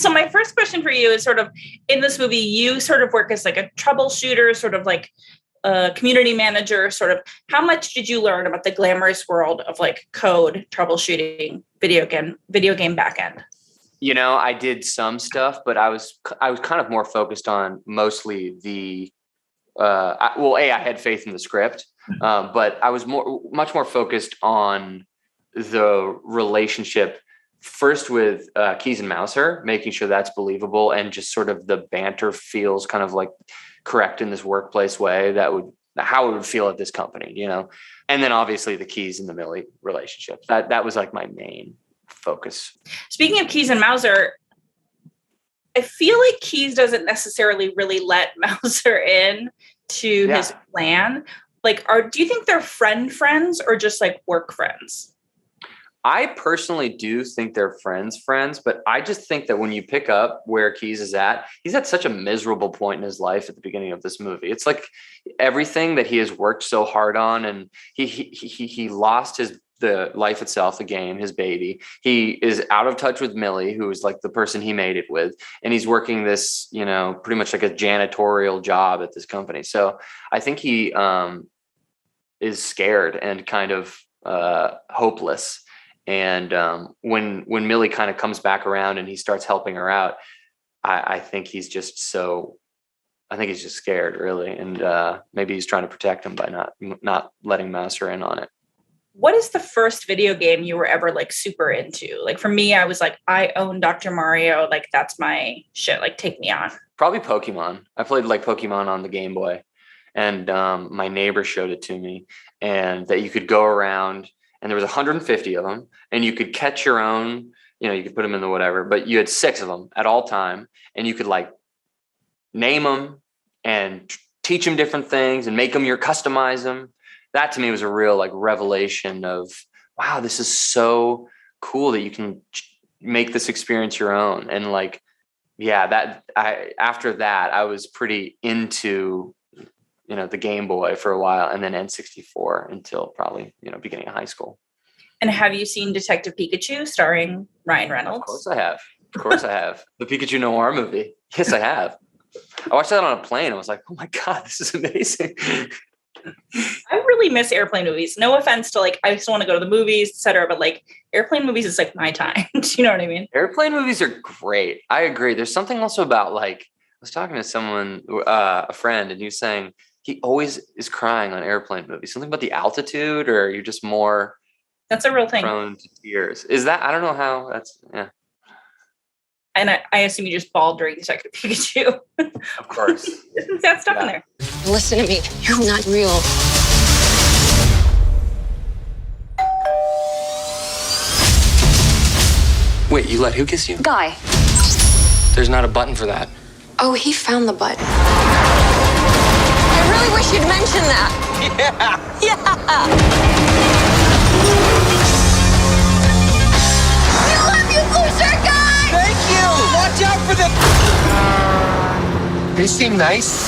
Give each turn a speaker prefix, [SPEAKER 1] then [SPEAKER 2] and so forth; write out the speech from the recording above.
[SPEAKER 1] So my first question for you is sort of, in this movie, you sort of work as like a troubleshooter, sort of like a community manager, sort of. How much did you learn about the glamorous world of like code, troubleshooting, video game backend?
[SPEAKER 2] You know, I did some stuff, but I was kind of more focused on mostly the, I had faith in the script, but I was much more focused on the relationship first with Keys and Mouser, making sure that's believable, and just sort of the banter feels kind of like correct in this workplace way how it would feel at this company, you know? And then obviously the Keys and the Millie relationship. That was like my main focus.
[SPEAKER 1] Speaking of Keys and Mouser, I feel like Keys doesn't necessarily really let Mouser in to his plan. Like, do you think they're friends or just like work friends?
[SPEAKER 2] I personally do think they're friends, but I just think that when you pick up where Keys is at, he's at such a miserable point in his life at the beginning of this movie. It's like everything that he has worked so hard on, and he lost the life itself, the game, his baby. He is out of touch with Millie, who is like the person he made it with. And he's working this, you know, pretty much like a janitorial job at this company. So I think he is scared and kind of hopeless. And when Millie kind of comes back around and he starts helping her out, I think he's just scared, really. And maybe he's trying to protect him by not letting Mouser in on it.
[SPEAKER 1] What is the first video game you were ever like super into? Like for me, I was like, I own Dr. Mario. Like that's my shit. Like take me on.
[SPEAKER 2] Probably Pokemon. I played like Pokemon on the Game Boy, and my neighbor showed it to me, and that you could go around and there was 150 of them, and you could catch your own, you know, you could put them in the whatever, but you had 6 of them at all time, and you could like name them and teach them different things and make them customize them. That to me was a real like revelation of, wow, this is so cool that you can make this experience your own. And like, yeah, after that, I was pretty into, you know, the Game Boy for a while, and then N64 until probably, you know, beginning of high school.
[SPEAKER 1] And have you seen Detective Pikachu starring Ryan Reynolds?
[SPEAKER 2] Of course I have. The Pikachu Noir movie. Yes, I have. I watched that on a plane. I was like, oh my God, this is amazing.
[SPEAKER 1] I really miss airplane movies. No offense to like, I just want to go to the movies, etc. But like airplane movies is like my time. Do you know what I mean?
[SPEAKER 2] Airplane movies are great. I agree. There's something also about like, I was talking to someone, a friend, and he was saying he always is crying on airplane movies. Something about the altitude, or you're just more.
[SPEAKER 1] That's a real thing.
[SPEAKER 2] Prone to tears. Is that? I don't know how. That's yeah.
[SPEAKER 1] And I assume you just bawled during Detective Pikachu.
[SPEAKER 2] Of course.
[SPEAKER 1] Isn't that stuff in there?
[SPEAKER 3] Listen to me. You're not real.
[SPEAKER 4] Wait, you let who kiss you?
[SPEAKER 3] Guy.
[SPEAKER 4] There's not a button for that.
[SPEAKER 3] Oh, he found the button. I really wish you'd mention that.
[SPEAKER 4] Yeah.
[SPEAKER 3] I love you, loser guy!
[SPEAKER 4] Thank you. Watch out for them. They seem nice.